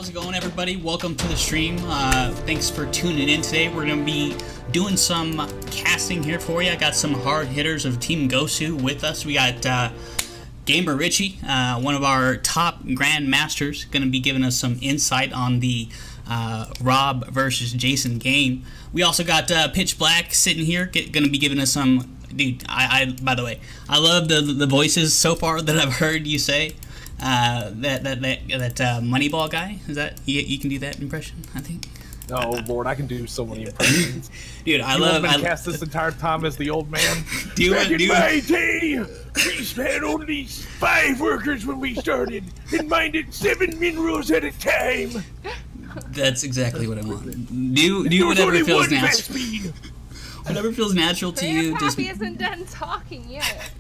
How's it going, everybody? Welcome to the stream. Thanks for tuning in today. We're going to be doing some casting here for you. I got some hard hitters of Team GOSU with us. We got Gamer Richie, one of our top Grandmasters, going to be giving us some insight on the Rob versus Jason game. We also got Pitch Black sitting here, going to be giving us some... Dude, by the way, I love the voices so far that I've heard you say. That Moneyball guy, is that you can do that impression? I think. Oh Lord, I can do so many impressions. Dude, I cast this entire time as the old man. Back in my day, we had only 5 workers when we started, and minded 7 minerals at a time. That's exactly what I want. Do whatever feels natural. Whatever feels natural to you. Poppy isn't done talking yet.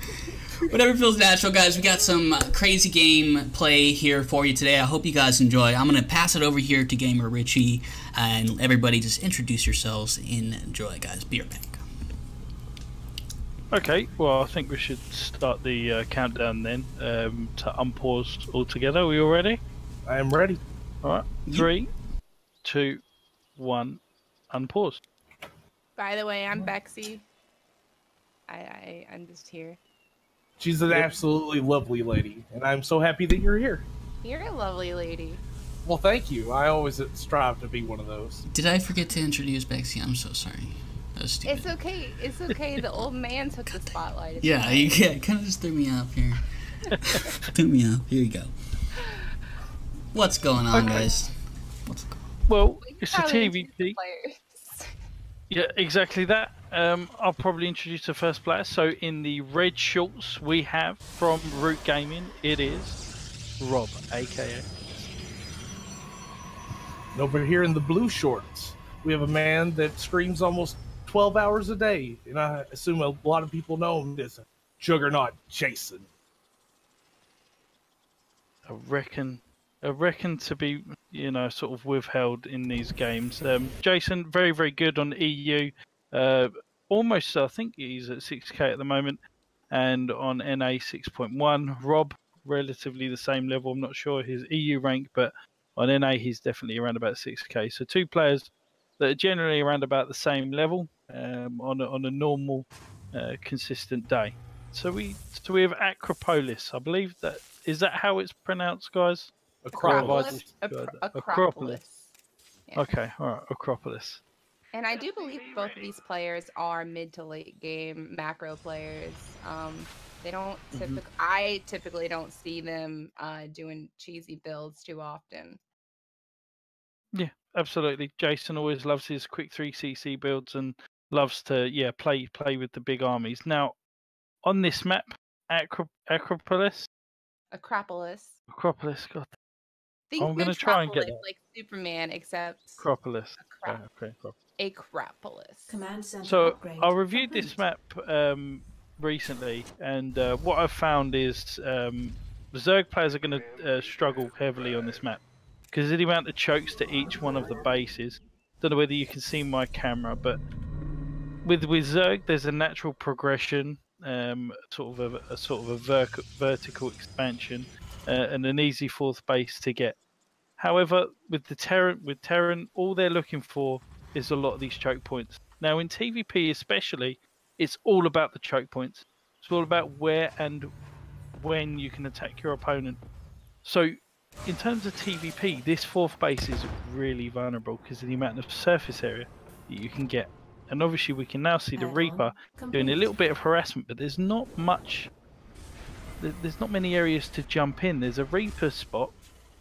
Whatever feels natural, guys. We got some crazy game play here for you today. I hope you guys enjoy. I'm going to pass it over here to Gamer Richie, and everybody just introduce yourselves and enjoy, guys. Be right back. Okay, well, I think we should start the countdown then to unpause altogether. Are we all ready? I am ready. All right, 3, 2, 1, unpause. By the way, I'm Bexy. I'm just here. She's an absolutely lovely lady, and I'm so happy that you're here. You're a lovely lady. Well, thank you. I always strive to be one of those. Did I forget to introduce Bexy? I'm so sorry. That was stupid. It's okay. It's okay. The old man took the spotlight. It's yeah, you kind of just threw me off here. Threw me off. Here you go. What's going on, guys? What's going on? Well, it's a TVP. Yeah, exactly that. I'll probably introduce the first player. So in the red shorts we have from Root Gaming, it is Rob, aka. And over here in the blue shorts, we have a man that streams almost 12 hours a day, and I assume a lot of people know him as Juggernaut Jason. I reckon to be, you know, sort of withheld in these games. Jason, very, very good on EU. Almost, I think he's at 6k at the moment. And on NA 6.1. Rob, relatively the same level. I'm not sure his EU rank, but on NA he's definitely around about 6k. So 2 players that are generally around about the same level on a normal, consistent day. So we have Acropolis. I believe that, is that how it's pronounced, guys? Acropolis. Yeah. Okay, alright, Acropolis. And I do believe both of these players are mid to late game macro players. They don't I typically don't see them doing cheesy builds too often. Yeah, absolutely. Jason always loves his quick 3cc builds and loves to play with the big armies. Now, on this map, Acropolis, God. Think I'm gonna try and get that. Like Superman, except Acropolis. Acropolis. Command center So upgrade I reviewed complete. this map recently, and what I've found is the Zerg players are going to struggle heavily on this map because of the amount of chokes to each one of the bases. Don't know whether you can see my camera, but with Zerg, there's a natural progression, sort of a vertical expansion. And an easy 4th base to get. However, with Terran, all they're looking for is a lot of these choke points. Now, in TVP especially, it's all about the choke points. It's all about where and when you can attack your opponent. So, in terms of TVP, this 4th base is really vulnerable because of the amount of surface area that you can get. And obviously, we can now see the Reaper doing a little bit of harassment, but there's not much. There's not many areas to jump in. There's a Reaper spot,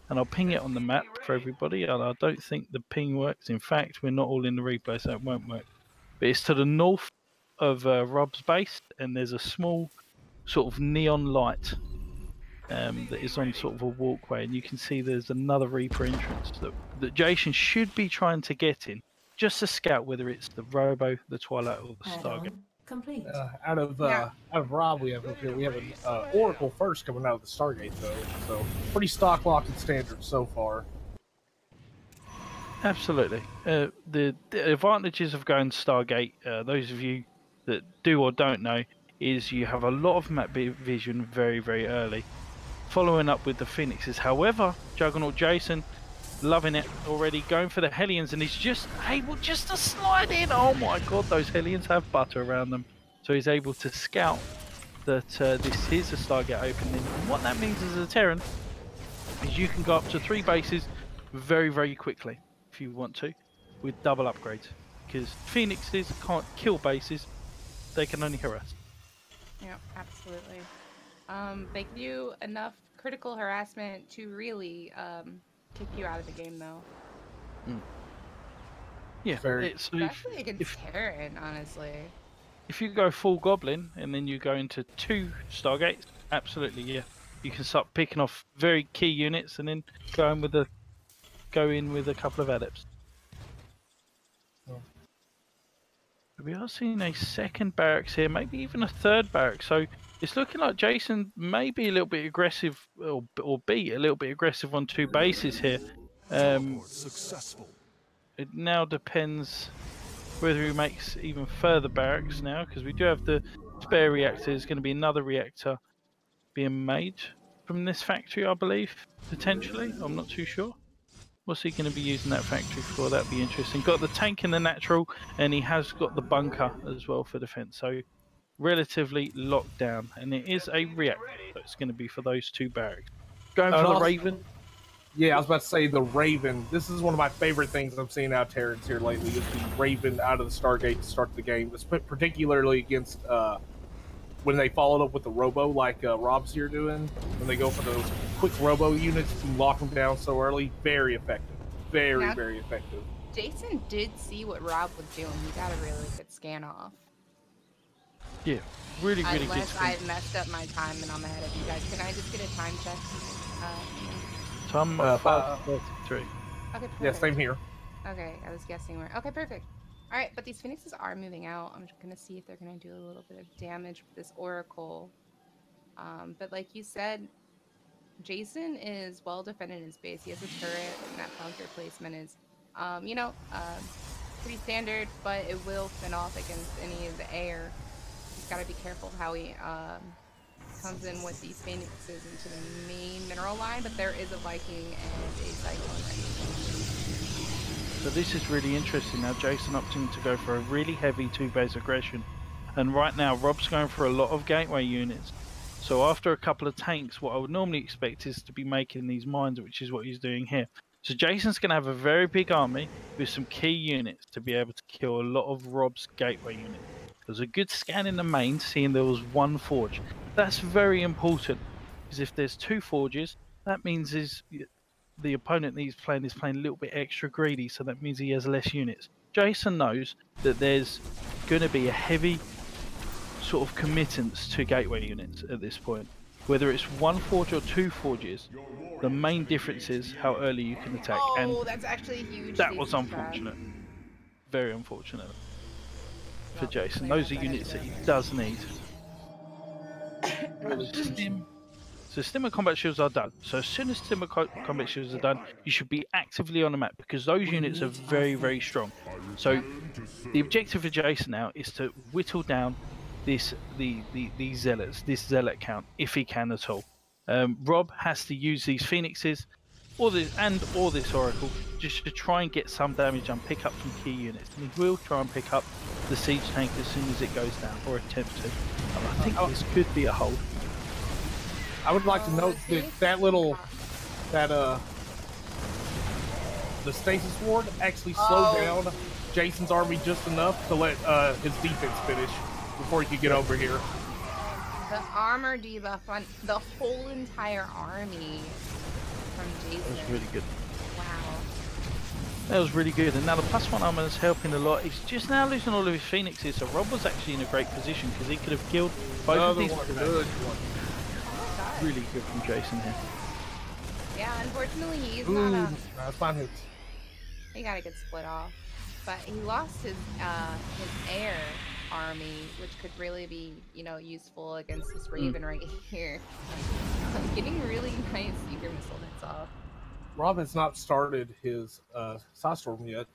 and I'll ping it on the map for everybody. And I don't think the ping works. In fact, we're not all in the replay, so it won't work. But it's to the north of Rob's base, and there's a small sort of neon light that is on sort of a walkway, and you can see there's another Reaper entrance that Jason should be trying to get in, just to scout whether it's the Robo, the Twilight, or the Stargate. Complete. Out of Rob, we have an Oracle first coming out of the Stargate though, so pretty stock locked and standard so far. Absolutely. The advantages of going Stargate, those of you that do or don't know, is you have a lot of map vision very, very early, following up with the Phoenixes. However, Juggernaut Jason loving it already, going for the Hellions, and he's just able just to slide in. Oh my god, those Hellions have butter around them. So he's able to scout that this is a Stargate opening. And what that means as a Terran is you can go up to 3 bases very, very quickly if you want to, with double upgrades. Because Phoenixes can't kill bases, they can only harass. Yeah, absolutely. They give you enough critical harassment to really kick you out of the game, though. Yeah, Especially against Terran, honestly. If you go full Goblin and then you go into 2 Stargates, absolutely, yeah. You can start picking off very key units and then go in with a couple of Adepts. We are seeing a second barracks here, maybe even a third barracks. So it's looking like Jason may be a little bit aggressive, or be a little bit aggressive on 2 bases here. Successful. It now depends whether he makes even further barracks now, because we do have the spare reactor. There's going to be another reactor being made from this factory, I believe, potentially. I'm not too sure. What's he going to be using that factory for? That'd be interesting. Got the tank in the natural, and he has got the bunker as well for defense. So relatively locked down, and it is a reactor that's going to be for those 2 barracks. Going for the Raven. Yeah, I was about to say the Raven. This is one of my favorite things I'm seeing out of Terrans here lately, is the Raven out of the Stargate to start the game, particularly against when they followed up with the Robo, like Rob's here doing. When they go for those quick Robo units to lock them down so early, very effective. Very effective. Jason did see what Rob was doing. He got a really good scan off. Yeah, really good. Unless I messed up my time and I'm ahead of you guys. Can I just get a time check? Time 5:33. Okay, perfect. Yeah, same here. Okay, I was guessing where. Okay, perfect. All right, but these Phoenixes are moving out. I'm just gonna see if they're gonna do a little bit of damage with this Oracle. But like you said, Jason is well defended in his base. He has a turret, and that bunker placement is, pretty standard. But it will fin off against any of the air. He's got to be careful how he comes in with these Phoenixes into the main mineral line, but there is a Viking and a Cyclone right here. So this is really interesting now. Jason opting to go for a really heavy 2-base aggression, and right now Rob's going for a lot of gateway units. So after a couple of tanks, what I would normally expect is to be making these mines, which is what he's doing here. So Jason's going to have a very big army with some key units to be able to kill a lot of Rob's gateway units. There's a good scan in the main, seeing there was 1 forge. That's very important, because if there's 2 forges, that means the opponent that he's playing is playing a little bit extra greedy, so that means he has less units. Jason knows that there's going to be a heavy sort of committance to gateway units at this point. Whether it's 1 forge or 2 forges, the main difference is how early you can attack. Oh, and that's actually a huge. that was unfortunate. Very unfortunate for Jason. Those are units that he does need. So Stimmer combat shields are done. So as soon as Stimmer combat shields are done, you should be actively on the map, because those units are very, very strong. So the objective for Jason now is to whittle down these zealots, this zealot count, if he can at all. Rob has to use these Phoenixes or this Oracle just to try and get some damage and pick up some key units. And he will try and pick up the siege tank as soon as it goes down, or attempt to. And I think this could be a hold. I would like to note that the stasis ward actually slowed down Jason's army just enough to let his defense finish before he could get over here. The armor debuff on the whole entire army from Jason. That was really good. Wow. That was really good. And now the +1 armor is helping a lot. He's just now losing all of his Phoenixes, so Rob was actually in a great position, because he could have killed both of these. Really good from Jason here. Yeah, unfortunately he's not That's fine hits. he got a good split off. But he lost his air army, which could really be, useful against this Raven right here. Getting really nice Seeker missile hits off. Rob has not started his Psystorm yet.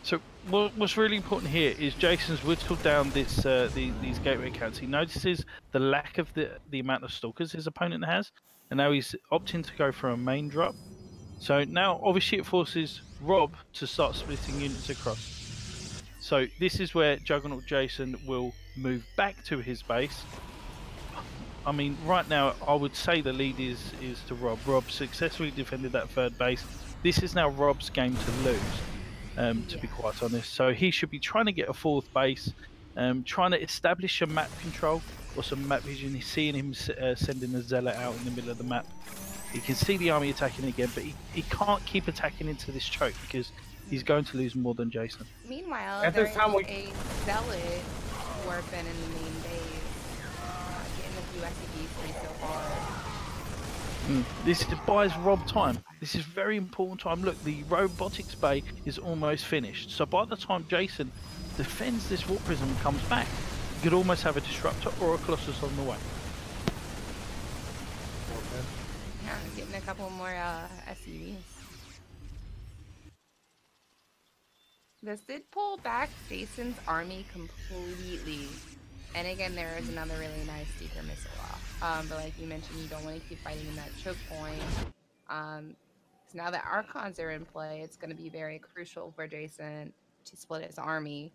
So what's really important here is Jason's whittled down this these gateway accounts. He notices the lack of the amount of stalkers his opponent has, and now he's opting to go for a main drop. So now obviously it forces Rob to start splitting units across. So this is where Juggernaut Jason will move back to his base. I mean, right now I would say the lead is to Rob. Rob successfully defended that third base. This is now Rob's game to lose. To be quite honest, so he should be trying to get a fourth base, trying to establish a map control or some map vision. He's seeing him sending a zealot out in the middle of the map. He can see the army attacking again, but he can't keep attacking into this choke because he's going to lose more than Jason. Meanwhile, At there's this time a zealot warping in the main base, getting a few SCVs so far. This buys Rob time. This is very important time. Look, the robotics bay is almost finished. So by the time Jason defends this warp prism and comes back, you could almost have a disruptor or a Colossus on the way. Yeah, getting a couple more SCVs. This did pull back Jason's army completely. And again, there is another really nice seeker missile off. But like you mentioned, you don't want to keep fighting in that choke point. So now that Archons are in play, it's going to be very crucial for Jason to split his army.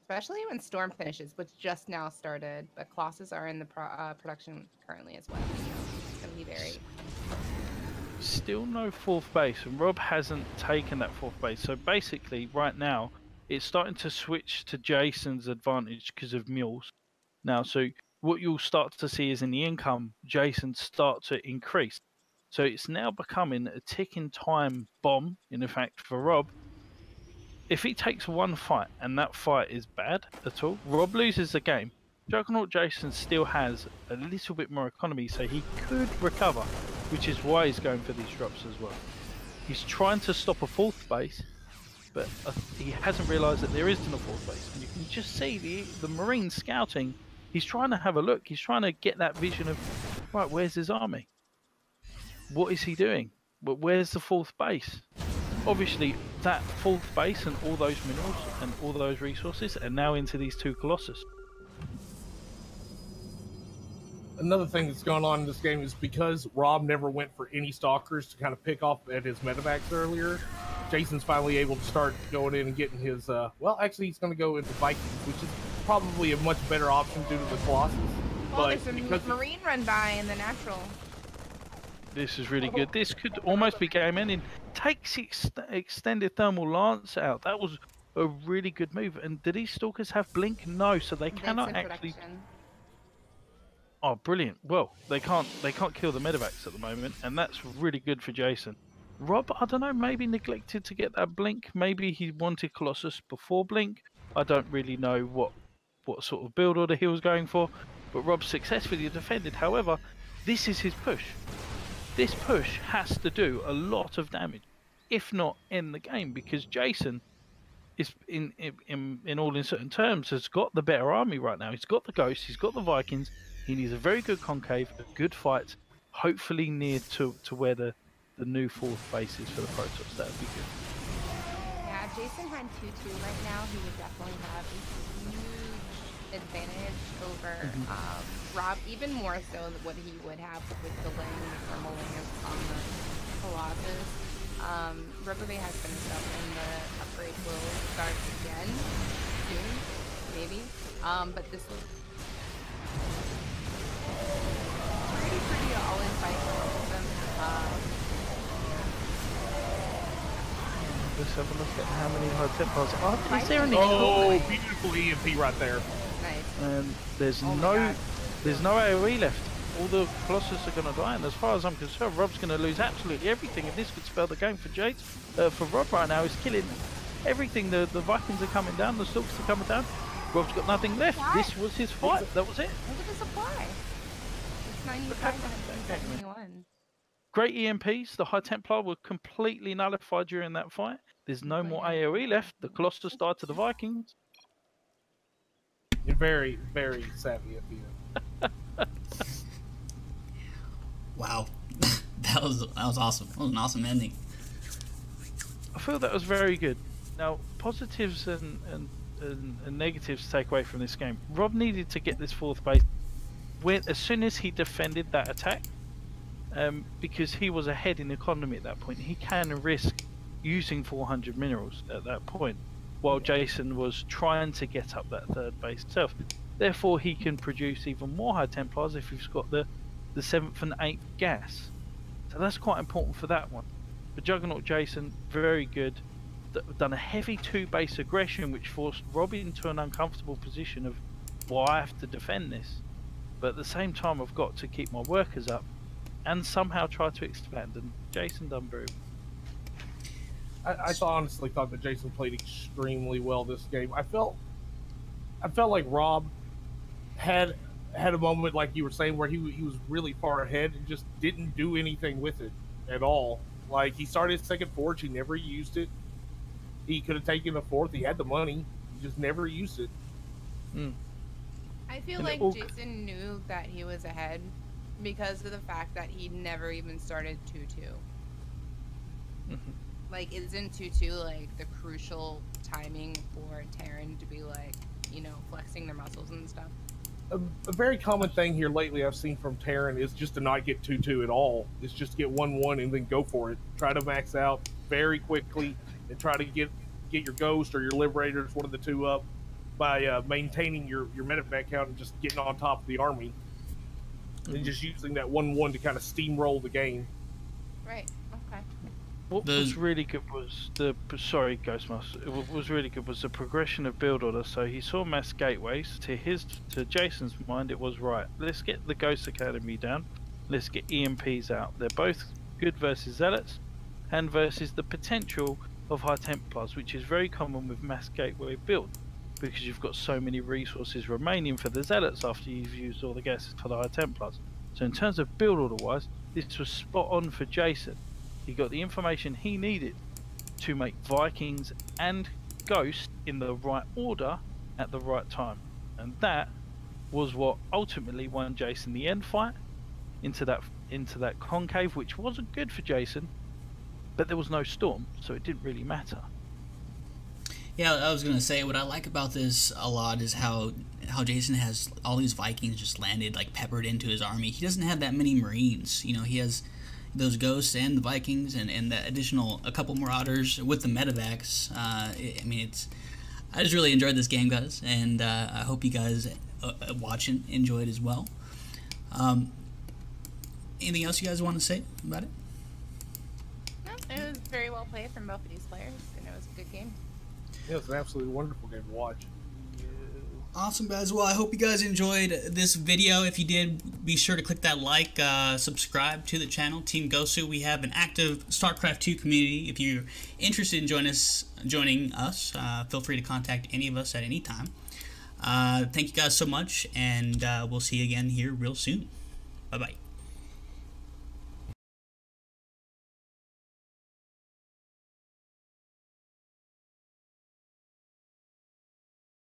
Especially when Storm finishes, which just now started. But Colossus are in the production currently as well. So it's going to be very... Still no fourth base, and Rob hasn't taken that fourth base. So basically, right now, it's starting to switch to Jason's advantage because of mules. Now, so what you'll start to see is in the income, Jason start to increase. So it's now becoming a ticking time bomb, in fact, for Rob. If he takes one fight, and that fight is bad at all, Rob loses the game. Juggernaut Jason still has a little bit more economy, so he could recover, which is why he's going for these drops as well. He's trying to stop a fourth base, but he hasn't realised that there isn't a fourth base. And you can just see the Marine scouting. He's trying to have a look. He's trying to get that vision of, right, where's his army? What is he doing? But where's the fourth base? Obviously, that fourth base and all those minerals and all those resources are now into these two Colossus. Another thing that's going on in this game is because Rob never went for any stalkers to kind of pick off at his medevacs earlier, Jason's finally able to start going in and getting his, well, actually he's going to go into Vikings, which is probably a much better option due to the Colossus. Well, there's a Marine run by in the natural. This is really good. This could almost be game ending. Takes extended thermal lance out. That was a really good move. And do these stalkers have blink? No, so they cannot actually... Production. Oh, brilliant. Well, they can't kill the medevacs at the moment, and that's really good for Jason. Rob, I don't know, maybe neglected to get that blink. Maybe he wanted Colossus before blink. I don't really know what sort of build order he was going for, but Rob successfully defended. However, this is his push. This push has to do a lot of damage, if not end the game, because Jason is in all certain terms has got the better army right now. He's got the Ghosts, he's got the Vikings. He needs a very good concave, a good fight, hopefully near to where the new fourth base is for the Protoss. That would be good. Yeah, if Jason had 2-2 right now, he would definitely have a huge advantage over Rob, even more so than what he would have with delaying the thermal lance on the Colossus. Rubberbay has finished up and the upgrade will start again soon, maybe. But this was pretty all-in fight for both of them. Let's have a look at how many high Templars are. Is there any? Oh, beautiful EMP right there. Nice. There's no AoE left. All the Colossus are going to die, and as far as I'm concerned, Rob's going to lose absolutely everything, and this could spell the game for Jade. For Rob right now, he's killing everything. The Vikings are coming down, the Stalks are coming down. Rob's got nothing left. This was his fight. That was it. Look at the supply. It's 95 to 71. Great EMPs. The High Templar were completely nullified during that fight. There's no more AoE left. The Colossus died to the Vikings. You're very, very savvy at the end. Wow, that was awesome. That was an awesome ending. I feel that was very good. Now, positives and negatives to take away from this game. Rob needed to get this 4th base as soon as he defended that attack, because he was ahead in economy at that point. He can risk using 400 minerals at that point, while Jason was trying to get up that 3rd base himself. Therefore, he can produce even more High Templars if he's got the 7th and 8th gas. So that's quite important for that one. But Juggernaut Jason, very good. Done a heavy 2-base aggression, which forced Rob into an uncomfortable position of, well, I have to defend this, but at the same time I've got to keep my workers up and somehow try to expand, and Jason done very well. I honestly thought that Jason played extremely well this game. I felt like Rob had a moment, like you were saying, where he was really far ahead and just didn't do anything with it at all. Like, he started his 2nd forge, he never used it. He could have taken the 4th. He had the money. He just never used it. I feel like Jason knew that he was ahead because of the fact that he never even started 2-2. Like, isn't 2-2 like the crucial timing for Terran to be like, you know, flexing their muscles and stuff? A very common thing here lately I've seen from Terran is just to not get 2-2 at all. It's just get 1-1 and then go for it. Try to max out very quickly and try to get your Ghost or your Liberators, one of the two, up by maintaining your medevac count and just getting on top of the army. And just using that 1-1 to kind of steamroll the game. Right. Okay. What was really good was sorry, Ghostmaster. What was really good was the progression of build order. So he saw mass gateways. To Jason's mind, it was right. Let's get the Ghost Academy down. Let's get EMPs out. They're both good versus Zealots, and versus the potential of High Templars, which is very common with mass gateway build, because you've got so many resources remaining for the Zealots after you've used all the gases for the High Templars. So in terms of build order wise, this was spot on for Jason. He got the information he needed to make Vikings and Ghosts in the right order at the right time, and that was what ultimately won Jason the end fight into that concave, which wasn't good for Jason, but there was no storm, so it didn't really matter. Yeah, I was gonna say, what I like about this a lot is how Jason has all these Vikings just landed, like, peppered into his army. He doesn't have that many Marines. You know, he has those Ghosts and the Vikings and the additional, a couple Marauders with the medevacs. I mean, I just really enjoyed this game, guys, and I hope you guys watching enjoyed as well. Anything else you guys want to say about it? No, it was very well played from both of these players, and it was a good game. Yeah, it's an absolutely wonderful game to watch. Awesome, guys. Well, I hope you guys enjoyed this video. If you did, be sure to click that like, subscribe to the channel, Team GOSU. We have an active StarCraft 2 community. If you're interested in joining us, feel free to contact any of us at any time. Thank you guys so much, and we'll see you again here real soon. Bye-bye.